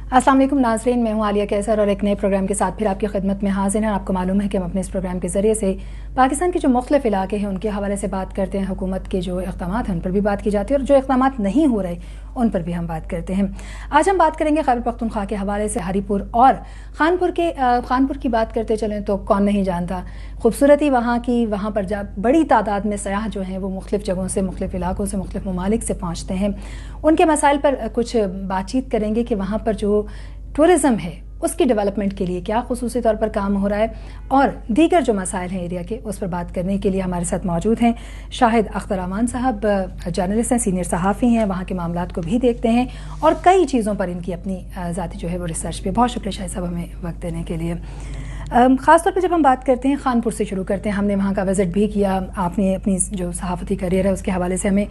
अस्सलाम वालेकुम नाज़रीन, मैं हूं आलिया कैसर और एक नए प्रोग्राम के साथ फिर आपकी खिदमत में हाजिर हैं। आपको मालूम है कि हम अपने इस प्रोग्राम के ज़रिए से पाकिस्तान के जो मुख्तलिफ इलाके हैं उनके हवाले से बात करते हैं। हुकूमत के जो इक़दाम हैं उन पर भी बात की जाती है और जो इक़दाम नहीं हो रहे उन पर भी हम बात करते हैं। आज हम बात करेंगे खैबर पख्तूनख्वा के हवाले से हरीपुर और खानपुर की बात करते चलें तो कौन नहीं जानता खूबसूरती वहाँ की। वहाँ पर जब बड़ी तादाद में सयाह जो हैं वो मुख्तलिफ जगहों से, मुख्तलिफ इलाकों से, मुख्तलिफ ममालिक से पहुँचते हैं। उनके मसाइल पर कुछ बातचीत करेंगे कि वहाँ पर जो टूरिज़्म है उसकी डेवलपमेंट के लिए क्या खुसूसी तौर पर काम हो रहा है और दीगर जो मसाइल हैं एरिया के, उस पर बात करने के लिए हमारे साथ मौजूद हैं शाहिद अख्तर अमान साहब। जर्नलिस्ट हैं, सीनियर सहाफ़ी हैं, वहाँ के मामलात को भी देखते हैं और कई चीज़ों पर इनकी अपनी ज़ाती जो है वो रिसर्च पे। बहुत शुक्रिया शाहिद साहब हमें वक्त देने के लिए। ख़ास तौर पे जब हम बात करते हैं खानपुर से शुरू करते हैं। हमने वहाँ का विज़िट भी किया, आपने अपनी जो सहाफ़ती करियर है उसके हवाले से हमें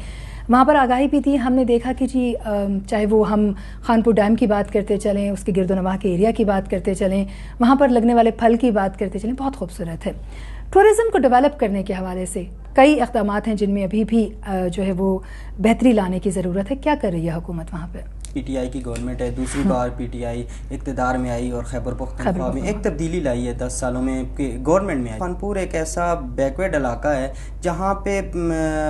वहाँ पर आगाही भी दी। हमने देखा कि जी चाहे वो हम खानपुर डैम की बात करते चलें, उसके गिरदोनवाह के एरिया की बात करते चलें, वहाँ पर लगने वाले फल की बात करते चलें, बहुत खूबसूरत है। टूरिज़्म को डेवलप करने के हवाले से कई इक़दाम हैं जिनमें अभी भी जो है वो बेहतरी लाने की ज़रूरत है। क्या कर रही है हुकूमत वहाँ पर? पीटीआई की गवर्नमेंट है, दूसरी बार पीटीआई इक़्तिदार में आई और खैबर पख्तूनख्वा में एक तब्दीली लाई है 10 सालों में कि गवर्नमेंट में आई। खानपुर एक ऐसा बैकवर्ड इलाका है जहाँ पे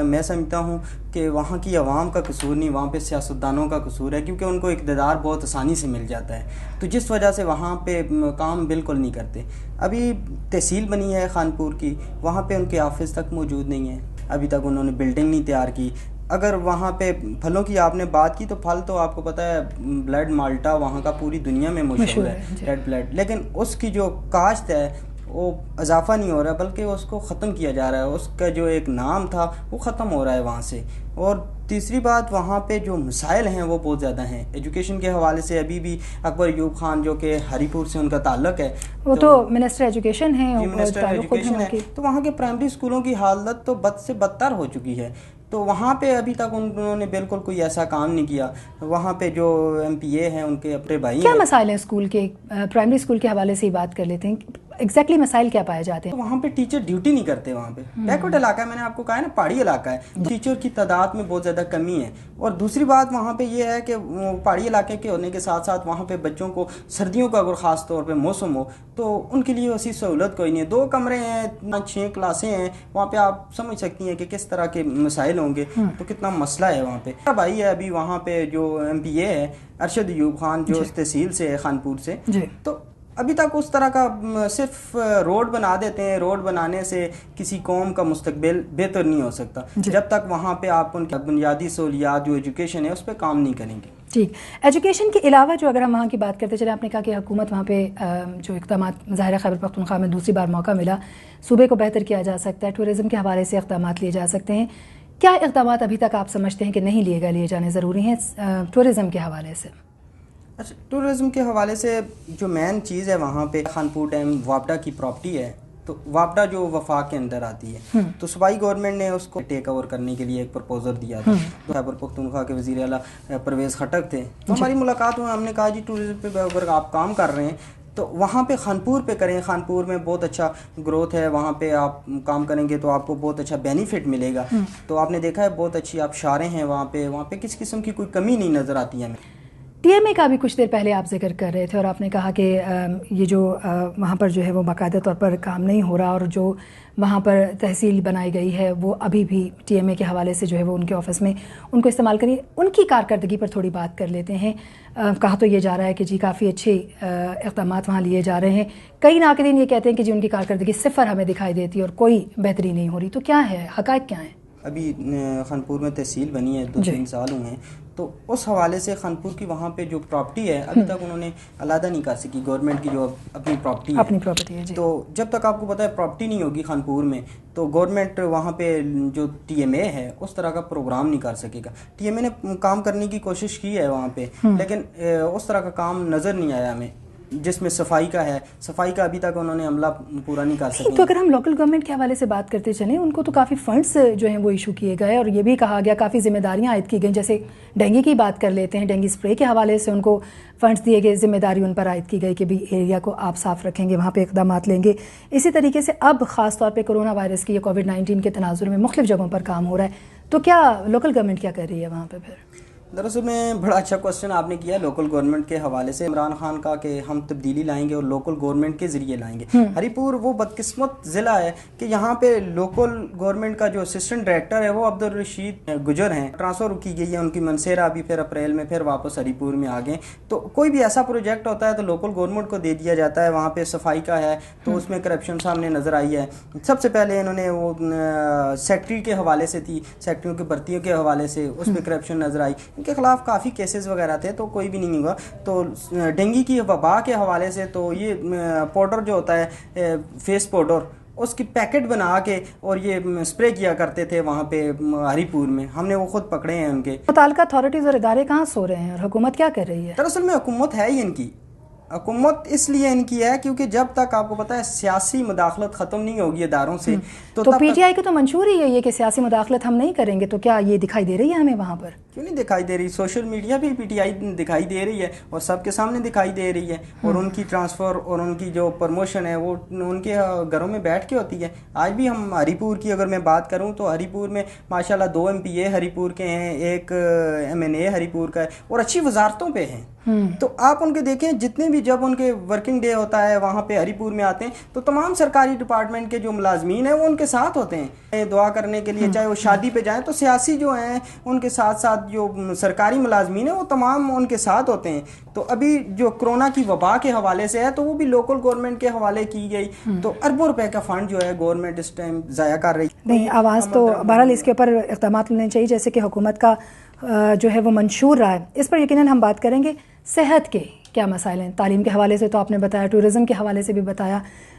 मैं समझता हूँ कि वहाँ की आवाम का कसूर नहीं, वहाँ पे सियासतदानों का कसूर है, क्योंकि उनको इक़्तिदार बहुत आसानी से मिल जाता है, तो जिस वजह से वहाँ पे काम बिल्कुल नहीं करते। अभी तहसील बनी है खानपुर की, वहाँ पे उनके ऑफिस तक मौजूद नहीं है, अभी तक उन्होंने बिल्डिंग नहीं तैयार की। अगर वहाँ पे फलों की आपने बात की तो फल तो आपको पता है ब्लड माल्टा वहाँ का पूरी दुनिया में मशहूर है, रेड ब्लड, लेकिन उसकी जो काश्त है वो इजाफा नहीं हो रहा बल्कि उसको ख़त्म किया जा रहा है। उसका जो एक नाम था वो ख़त्म हो रहा है वहाँ से। और तीसरी बात, वहाँ पे जो मसाइल हैं वो बहुत ज़्यादा हैं। एजुकेशन के हवाले से अभी भी अकबर अयूब खान जो कि हरीपुर से उनका ताल्लुक़ है, वो तो मिनिस्टर एजुकेशन है, मिनिस्टर एजुकेशन है, तो वहाँ के प्राइमरी स्कूलों की हालत तो बद से बदतर हो चुकी है। तो वहाँ पे अभी तक उन्होंने बिल्कुल कोई ऐसा काम नहीं किया। वहाँ पे जो MPA हैं उनके अपने भाई क्या मसाइल हैं स्कूल के? प्राइमरी स्कूल के हवाले से ही बात कर लेते हैं। एग्जैक्टली मसाइल क्या पाए जाते हैं? तो वहाँ पे टीचर ड्यूटी नहीं करते। वहाँ पे बैकवर्ड इलाका है, मैंने आपको कहा है ना, पहाड़ी इलाका है, टीचर की तादाद में बहुत ज़्यादा कमी है। और दूसरी बात वहाँ पे ये है कि पहाड़ी इलाके के होने के साथ साथ वहाँ पे बच्चों को सर्दियों का अगर ख़ास तौर पे मौसम हो तो उनके लिए ऐसी सहूलत कोई नहीं है। 2 कमरे हैं, 6 क्लासें हैं, वहाँ पे आप समझ सकती हैं कि किस तरह के मसाइल होंगे, तो कितना मसला है वहाँ पे। भाई है अभी वहाँ पे जो MPA है अरशद अयूब खान, जो तहसील से है खानपुर से, तो अभी तक उस तरह का सिर्फ रोड बना देते हैं। रोड बनाने से किसी कौम का मुस्तकबिल बेहतर नहीं हो सकता जब तक वहाँ पे आप उनकी बुनियादी सहूलियात जो एजुकेशन है उस पर काम नहीं करेंगे। ठीक, एजुकेशन के अलावा जो अगर हम वहाँ की बात करते चले, आपने कहा कि हुकूमत वहाँ पे जो इक़दाम, ज़ाहिर खैबर पख्तूनख्वा में दूसरी बार मौका मिला, सूबे को बेहतर किया जा सकता है, टूरिज़्म के हवाले से इक़दाम लिए जा सकते हैं। क्या इक़दाम अभी तक आप समझते हैं कि नहीं लिए जाने ज़रूरी हैं टूरिज़्म के हवाले से? अच्छा, टूरिज़्म के हवाले से जो मेन चीज़ है वहाँ पे खानपुर डैम वापडा की प्रॉपर्टी है, तो वापडा जो वफाक के अंदर आती है, तो सूबाई गवर्नमेंट ने उसको टेक ओवर करने के लिए एक प्रपोजल दिया था। तो खैबर पख्तूनख्वा के वज़ीर आला परवेज़ खटक थे, तो हमारी मुलाकात हुई। हमने कहा जी टूरिज़्म पे अगर आप काम कर रहे हैं तो वहाँ पे खानपुर पे करें, खानपुर में बहुत अच्छा ग्रोथ है, वहाँ पे आप काम करेंगे तो आपको बहुत अच्छा बेनिफिट मिलेगा। तो आपने देखा है बहुत अच्छी आबशारें हैं वहाँ पे किसी किस्म की कोई कमी नहीं नज़र आती है हमें। TMA का भी कुछ देर पहले आप जिक्र कर रहे थे और आपने कहा कि ये जो वहाँ पर जो है वो बाकायदा तौर पर काम नहीं हो रहा और जो वहाँ पर तहसील बनाई गई है वो अभी भी TMA के हवाले से जो है वो उनके ऑफिस में उनको इस्तेमाल करिए। उनकी कारकर्दगी पर थोड़ी बात कर लेते हैं। कहा तो ये जा रहा है कि जी काफ़ी अच्छे इक़दाम वहाँ लिए जा रहे हैं। कई नाक़दीन ये कहते हैं कि जी उनकी कारकर्दगी सिफर हमें दिखाई देती है और कोई बेहतरी नहीं हो रही। तो क्या है, हक़ाइक़ क्या है? अभी खानपुर में तहसील बनी है, 2-3 साल हुए हैं, तो उस हवाले से खानपुर की वहाँ पे जो प्रॉपर्टी है अभी तक उन्होंने अलहदा नहीं कर सकी। गवर्नमेंट की जो अपनी प्रॉपर्टी है, तो जब तक आपको पता है प्रॉपर्टी नहीं होगी खानपुर में तो गवर्नमेंट वहाँ पे जो TMA है उस तरह का प्रोग्राम नहीं कर सकेगा। TMA ने काम करने की कोशिश की है वहाँ पे, लेकिन उस तरह का काम नज़र नहीं आया हमें, जिसमें सफाई का अभी तक उन्होंने अमला पूरा नहीं कर सके। तो अगर हम लोकल गवर्नमेंट के हवाले से बात करते चलें, उनको तो काफ़ी फंड्स जो हैं वो इशू किए गए और ये भी कहा गया काफ़ी जिम्मेदारियां आयद की गई। जैसे डेंगू की बात कर लेते हैं, डेंगू स्प्रे के हवाले से उनको फंड्स दिए गए, जिम्मेदारी उन पर आयद की गई कि भी एरिया को आप साफ़ रखेंगे, वहाँ पर इक़दाम लेंगे। इसी तरीके से अब ख़ास तौर पर कोरोना वायरस की या COVID-19 के तनाजुर में मुख्तलिफ जगहों पर काम हो रहा है, तो क्या लोकल गवर्नमेंट क्या कर रही है वहाँ पर? फिर دراصل میں بڑا اچھا کوشچن آپ نے کیا لوکل گورنمنٹ کے حوالے سے. عمران خان کا کہ ہم تبدیلی لائیں گے اور لوکل گورنمنٹ کے ذریعے لائیں گے. ہری پور وہ بدقسمت ضلع ہے کہ یہاں پہ لوکل گورنمنٹ کا جو اسسٹنٹ ڈائریکٹر ہے وہ عبدالرشید گجر ہیں. ٹرانسفر کی گئی ہے ان کی منصیرہ, ابھی پھر اپریل میں پھر واپس ہری پور میں آ گئے. تو کوئی بھی ایسا پروجیکٹ ہوتا ہے تو لوکل گورنمنٹ کو دے دیا جاتا ہے. وہاں پہ صفائی کا ہے تو اس میں کرپشن سامنے نظر آئی ہے. سب سے پہلے انہوں نے وہ سیکٹری کے حوالے سے تھی, سیکٹریوں کی بھرتیوں کے حوالے سے اس پہ کرپشن نظر آئی. ان کے خلاف کافی کیسز وغیرہ تھے تو کوئی بھی نہیں ہوا. تو ڈینگی کی وبا کے حوالے سے تو یہ پاؤڈر جو ہوتا ہے فیس پاؤڈر, اس کی پیکٹ بنا کے اور یہ اسپرے کیا کرتے تھے وہاں پہ ہری پور میں. ہم نے وہ خود پکڑے ہیں ان کے. متعلقہ اتھارٹیز اور ادارے کہاں سو رہے ہیں اور حکومت کیا کر رہی ہے؟ دراصل میں حکومت ہے ہی ان کی. حکومت اس لیے ان کی ہے کیونکہ جب تک آپ کو پتہ ہے سیاسی مداخلت ختم نہیں ہوگی اداروں سے تو پی ٹی آئی کا تو منشور ہی ہے یہ کہ سیاسی مداخلت ہم نہیں کریں گے. تو کیا یہ دکھائی دے رہی ہے ہمیں وہاں پر؟ کیوں نہیں دکھائی دے رہی؟ سوشل میڈیا پہ پی ٹی آئی دکھائی دے رہی ہے اور سب کے سامنے دکھائی دے رہی ہے. اور ان کی ٹرانسفر اور ان کی جو پروموشن ہے وہ ان کے گھروں میں بیٹھ کے ہوتی ہے. آج بھی ہم ہری پور کی اگر میں بات کروں تو ہری پور میں ماشاءاللہ 2 MPA ہری پور کے ہیں, ایک MNA ہری پور کا ہے اور اچھی وزارتوں پہ ہیں. تو آپ ان کے دیکھیں جتنے بھی جب ان کے ورکنگ ڈے ہوتا ہے وہاں پہ ہری پور میں آتے ہیں تو تمام سرکاری ڈپارٹمنٹ کے جو ملازمین ہیں وہ ان کے ساتھ ہوتے ہیں دعا کرنے کے لیے. چاہے وہ شادی پہ جائیں تو سیاسی جو ہیں ان کے ساتھ ساتھ جو سرکاری ملازمین ہیں وہ تمام ان کے ساتھ ہوتے ہیں. تو ابھی جو کرونا کی وبا کے حوالے سے ہے تو وہ بھی لوکل گورنمنٹ کے حوالے کی گئی. تو اربوں روپے کا فنڈ جو ہے گورنمنٹ اس ٹائم ضائع کر رہی. نہیں, آواز تو بہرحال اس کے اوپر اقدامات لینے چاہیے جیسے کہ حکومت کا جو ہے وہ منشور رہا ہے. اس پر یقیناً ہم بات کریں گے. صحت کے کیا مسائل ہیں؟ تعلیم کے حوالے سے تو آپ نے بتایا, ٹورزم کے حوالے سے بھی بتایا.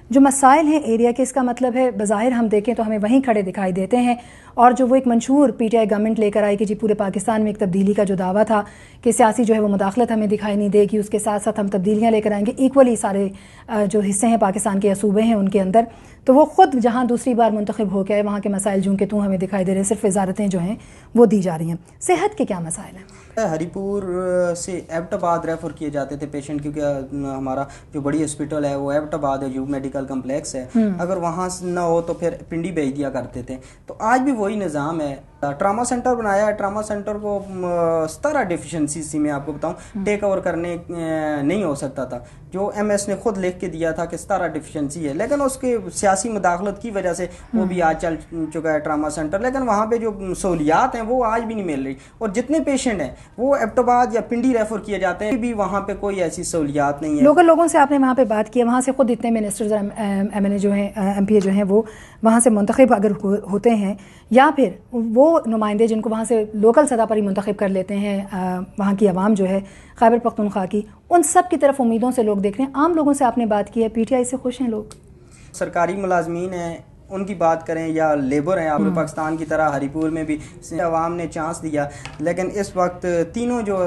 جو مسائل ہیں ایریا کے, اس کا مطلب ہے بظاہر ہم دیکھیں تو ہمیں وہیں کھڑے دکھائی دیتے ہیں. اور جو وہ ایک منشور پی ٹی آئی گورنمنٹ لے کر آئی کہ جی پورے پاکستان میں ایک تبدیلی کا جو دعویٰ تھا کہ سیاسی جو ہے وہ مداخلت ہمیں دکھائی نہیں دے گی, اس کے ساتھ ساتھ ہم تبدیلیاں لے کر آئیں گے ایکولی سارے جو حصے ہیں پاکستان کے یا صوبے ہیں ان کے اندر. تو وہ خود جہاں دوسری بار منتخب ہو کے آئے وہاں کے مسائل جوں کہ تو ہمیں دکھائی دے رہے ہیں, صرف وزارتیں جو ہیں وہ دی جا رہی ہیں. صحت کے کیا مسائل ہیں؟ ہری پور سے ایبٹ آباد ریفر کیے جاتے تھے پیشنٹ کیونکہ ہمارا جو بڑی ہاسپٹل ہے وہ ایبٹ آباد ہے, جو میڈیکل کمپلیکس ہے. اگر وہاں نہ ہو تو پھر پنڈی بھیج دیا کرتے تھے. تو آج بھی وہی نظام ہے. ٹراما سینٹر بنایا ہے, ٹراما سینٹر کو 17 ڈیفیشنسی سی میں آپ کو بتاؤں ٹیک اوور کرنے نہیں ہو سکتا تھا. جو MS نے خود لکھ کے دیا تھا کہ 17 ڈیفیشنسی ہے, لیکن اس کے سیاسی مداخلت کی وجہ سے وہ بھی آج چل چکا ہے ٹراما سینٹر. لیکن وہاں پہ جو سہولیات ہیں وہ آج بھی نہیں مل رہی. اور جتنے پیشنٹ ہیں وہ ایبٹ آباد یا پنڈی ریفر کیے جاتے ہیں بھی وہاں پہ کوئی ایسی سہولیات نہیں ہے. لوکل لوگوں سے آپ نے وہاں پہ بات کی, وہاں سے خود اتنے منسٹرز اور MNA جو ہیں MPA جو ہیں وہ وہاں سے منتخب اگر ہوتے ہیں یا پھر وہ نمائندے جن کو وہاں سے لوکل سطح پر ہی منتخب کر لیتے ہیں وہاں کی عوام جو ہے خیبر پختونخوا کی, ان سب کی طرف امیدوں سے لوگ دیکھ رہے ہیں. عام لوگوں سے آپ نے بات کی ہے, پی ٹی آئی سے خوش ہیں لوگ؟ سرکاری ملازمین ہیں ان کی بات کریں یا لیبر ہیں, پورے پاکستان کی طرح ہری پور میں بھی عوام نے چانس دیا. لیکن اس وقت تینوں جو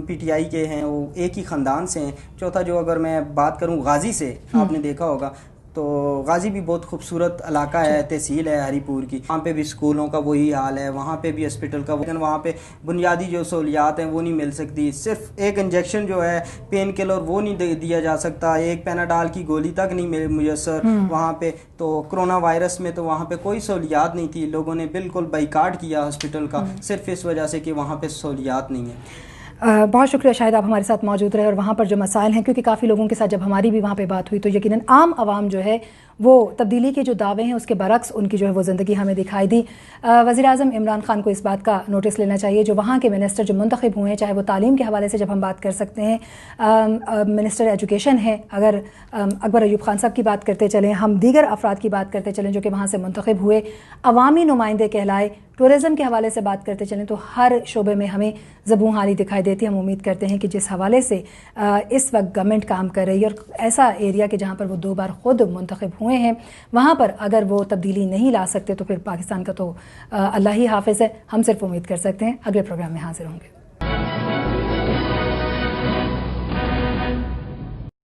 پی ٹی آئی کے ہیں وہ ایک ہی خاندان سے ہیں. چوتھا جو اگر میں بات کروں غازی سے, آپ نے دیکھا ہوگا تو غازی بھی بہت خوبصورت علاقہ ہے, تحصیل ہے ہری پور کی. وہاں پہ بھی اسکولوں کا وہی حال ہے, وہاں پہ بھی ہاسپٹل کا, لیکن وہاں پہ بنیادی جو سہولیات ہیں وہ نہیں مل سکتی. صرف ایک انجیکشن جو ہے پین کلر وہ نہیں دیا جا سکتا, ایک پیناڈال کی گولی تک نہیں میسر وہاں پہ. تو کرونا وائرس میں تو وہاں پہ کوئی سہولیات نہیں تھی, لوگوں نے بالکل بائیکاٹ کیا ہاسپٹل کا صرف اس وجہ سے کہ وہاں پہ سہولیات نہیں ہیں. بہت شکریہ شاہد, آپ ہمارے ساتھ موجود رہے اور وہاں پر جو مسائل ہیں, کیونکہ کافی لوگوں کے ساتھ جب ہماری بھی وہاں پہ بات ہوئی تو یقیناً عام عوام جو ہے وہ تبدیلی کے جو دعوے ہیں اس کے برعکس ان کی جو ہے وہ زندگی ہمیں دکھائی دی. وزیر اعظم عمران خان کو اس بات کا نوٹس لینا چاہیے جو وہاں کے منسٹر جو منتخب ہوئے ہیں, چاہے وہ تعلیم کے حوالے سے جب ہم بات کر سکتے ہیں منسٹر ایجوکیشن ہے, اگر اکبر ایوب خان صاحب کی بات کرتے چلیں, ہم دیگر افراد کی بات کرتے چلیں جو کہ وہاں سے منتخب ہوئے, عوامی نمائندے کہلائے, ٹورزم کے حوالے سے بات کرتے چلیں تو ہر شعبے میں ہمیں زبوں حالی دکھائی دیتی ہے. ہم امید کرتے ہیں کہ جس حوالے سے اس وقت گورنمنٹ کام کر رہی ہے اور ایسا ایریا کہ جہاں پر وہ 2 بار خود منتخب ہوئے ہیں وہاں پر اگر وہ تبدیلی نہیں لا سکتے تو پھر پاکستان کا تو اللہ ہی حافظ ہے. ہم صرف امید کر سکتے ہیں. اگلے پروگرام میں حاضر ہوں گے.